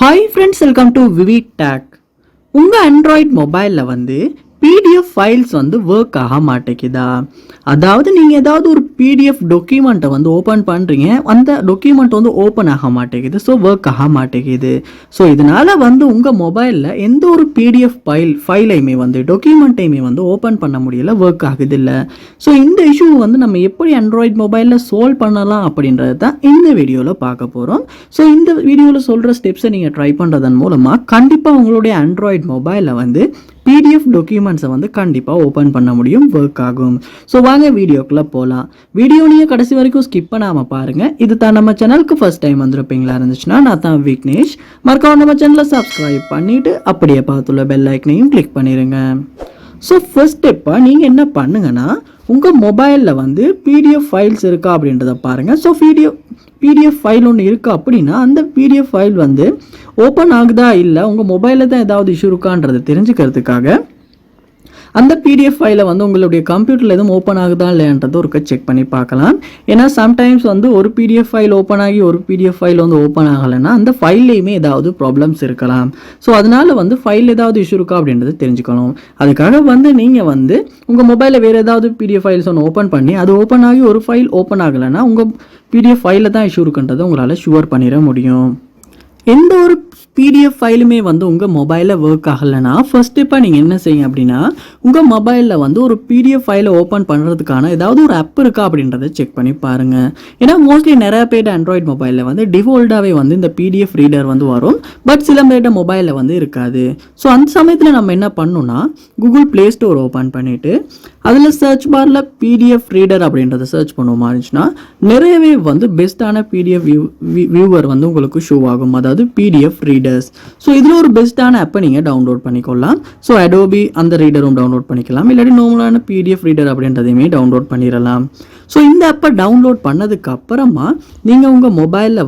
Hi friends, welcome to VividTech. உங்க Android மொபைல்ல PDF files work ஆக மாட்டேங்குதா? அதாவது நீங்க ஏதாவது ஒரு PDF டாக்குமெண்ட்டை ஓபன் பண்றீங்க, அந்த டாக்குமெண்ட் ஓபன் ஆக மாட்டேங்குது. ஸோ ஒர்க் ஆக மாட்டேங்குது. ஸோ இதனால உங்க மொபைல்ல எந்த ஒரு PDF ஃபைலையுமே டாக்குமெண்ட்டையுமே ஓபன் பண்ண முடியல, ஒர்க் ஆகுது இல்லை. ஸோ இந்த இஷ்யூ நம்ம எப்படி Android மொபைல்ல சால்வ் பண்ணலாம் அப்படின்றது தான் இந்த வீடியோவில் பார்க்க போகிறோம். ஸோ இந்த வீடியோவில் சொல்கிற ஸ்டெப்ஸை நீங்கள் ட்ரை பண்ணுறதன் மூலமாக கண்டிப்பாக உங்களுடைய Android மொபைலில் PDF டாக்குமெண்ட்ஸை கண்டிப்பாக ஓப்பன் பண்ண முடியும், ஒர்க் ஆகும். ஸோ வாங்க வீடியோக்குள்ளே போகலாம். வீடியோ நீங்கள் கடைசி வரைக்கும் ஸ்கிப் பண்ணாமல் பாருங்கள். இது தான் நம்ம சேனலுக்கு ஃபர்ஸ்ட் டைம் வந்திருப்பீங்களா இருந்துச்சுன்னா நான் தான் விக்னேஷ். மறக்காம நம்ம சேனலை சப்ஸ்கிரைப் பண்ணிவிட்டு அப்படியே பார்த்துள்ள பெல் ஐக்கனையும் கிளிக் பண்ணிடுங்க. ஸோ ஃபர்ஸ்ட் ஸ்டெப்பாக நீங்கள் என்ன பண்ணுங்கன்னா, உங்கள் மொபைலில் PDF ஃபைல்ஸ் இருக்கா அப்படின்றத பாருங்கள். ஸோ PDF ஃபைல் ஒன்று இருக்குது அப்படின்னா அந்த PDF ஃபைல் ஓப்பன் ஆகுதா இல்லை உங்கள் மொபைலில் தான் ஏதாவது இஷ்யூ இருக்கான்றது தெரிஞ்சுக்கிறதுக்காக அந்த PDF ஃபைலை உங்களுடைய கம்ப்யூட்டரில் எதுவும் ஓப்பன் ஆகுதா இல்லைன்றது ஒரு செக் பண்ணி பார்க்கலாம். ஏன்னா சம்டைம்ஸ் ஒரு PDF ஃபைல் ஓப்பன் ஆகி ஒரு PDF ஃபைல் ஓப்பன் ஆகலைன்னா அந்த ஃபைல்லையுமே ஏதாவது ப்ராப்ளம்ஸ் இருக்கலாம். ஸோ அதனால ஃபைல் ஏதாவது இஷ்யூ இருக்கா அப்படின்றது தெரிஞ்சுக்கணும். அதுக்காக நீங்கள் உங்கள் மொபைலில் வேறு ஏதாவது PDF ஃபைல்ஸ் ஓப்பன் பண்ணி அது ஓப்பன் ஆகி ஒரு ஃபைல் ஓப்பன் ஆகலைன்னா உங்கள் PDF ஃபைலில் தான் இஷ்யூ இருக்குன்றதை உங்களால் ஷுவர் பண்ணிட முடியும். எந்த ஒரு PDF ஃபைலுமே உங்கள் மொபைலில் ஒர்க் ஆகலைன்னா ஃபர்ஸ்ட் ஸ்டெப்பாக நீங்கள் என்ன செய்யுங்க அப்படின்னா, உங்கள் மொபைலில் ஒரு PDF ஃபைலை ஓப்பன் பண்ணுறதுக்கான ஏதாவது ஒரு ஆப் இருக்கா அப்படின்றத செக் பண்ணி பாருங்கள். ஏன்னா மோஸ்ட்லி நிறைய பேர் Android மொபைலில் டிஃபால்ட்டாகவே இந்த PDF ரீடர் வரும். பட் சில பேர்ட மொபைலில் இருக்காது. ஸோ அந்த சமயத்தில் நம்ம என்ன பண்ணணும்னா, கூகுள் ப்ளே ஸ்டோர் ஓப்பன் பண்ணிவிட்டு அதில் சர்ச் பாரில் PDF ரீடர் அப்படின்றத சர்ச் பண்ணுவோமா இருந்துச்சுன்னா நிறையவே பெஸ்ட்டான PDF வியூவர் உங்களுக்கு ஷோ ஆகும், அதாவது PDF ரீடர்ஸ். ஸோ இதில் ஒரு பெஸ்ட்டான ஆப்பை நீங்கள் டவுன்லோட் பண்ணிக்கொள்ளலாம். ஸோ அடோபி அந்த ரீடரும் டவுன்லோட் பண்ணிக்கலாம், இல்லாட்டி நார்மலான PDF ரீடர் அப்படின்றதையுமே டவுன்லோட் பண்ணிடலாம். ஸோ இந்த ஆப்பை டவுன்லோட் பண்ணதுக்கு அப்புறமா நீங்கள் உங்கள் மொபைலில்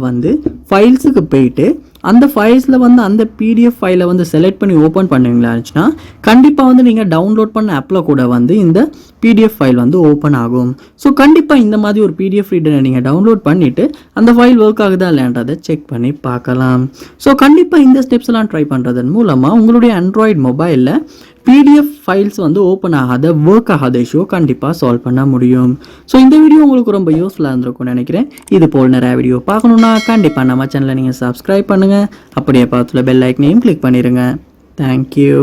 ஃபைல்ஸுக்கு போயிட்டு அந்த ஃபைல்ஸில் அந்த PDF ஃபைலை செலக்ட் பண்ணி ஓப்பன் பண்ணுவீங்களா இருந்துச்சுன்னா கண்டிப்பாக நீங்கள் டவுன்லோட் பண்ண ஆப்பில் கூட இந்த PDF ஃபைல் ஓப்பன் ஆகும். ஸோ கண்டிப்பாக இந்த மாதிரி ஒரு PDF ரீடரை நீங்கள் டவுன்லோட் பண்ணிவிட்டு அந்த ஃபைல் ஒர்க் ஆகுதா இல்லைன்றதை செக் பண்ணி பார்க்கலாம். ஸோ கண்டிப்பாக இந்த ஸ்டெப்ஸ் எல்லாம் ட்ரை பண்ணுறதன் மூலமாக உங்களுடைய Android மொபைலில் PDF ஃபைல்ஸ் ஓப்பன் ஆகாத, ஒர்க் ஆகாத இஷ்யூ கண்டிப்பாக சால்வ் பண்ண முடியும். ஸோ இந்த வீடியோ உங்களுக்கு ரொம்ப யூஸ்ஃபுல்லாக இருந்திருக்கும்னு நினைக்கிறேன். இது போல் நிறைய வீடியோ பார்க்கணுன்னா கண்டிப்பாக நம்ம சேனலை நீங்கள் சப்ஸ்கிரைப் பண்ணுங்கள், அப்படியே பார்த்துல பெல் ஐக்கனையும் கிளிக் பண்ணிடுங்க. தேங்க்யூ.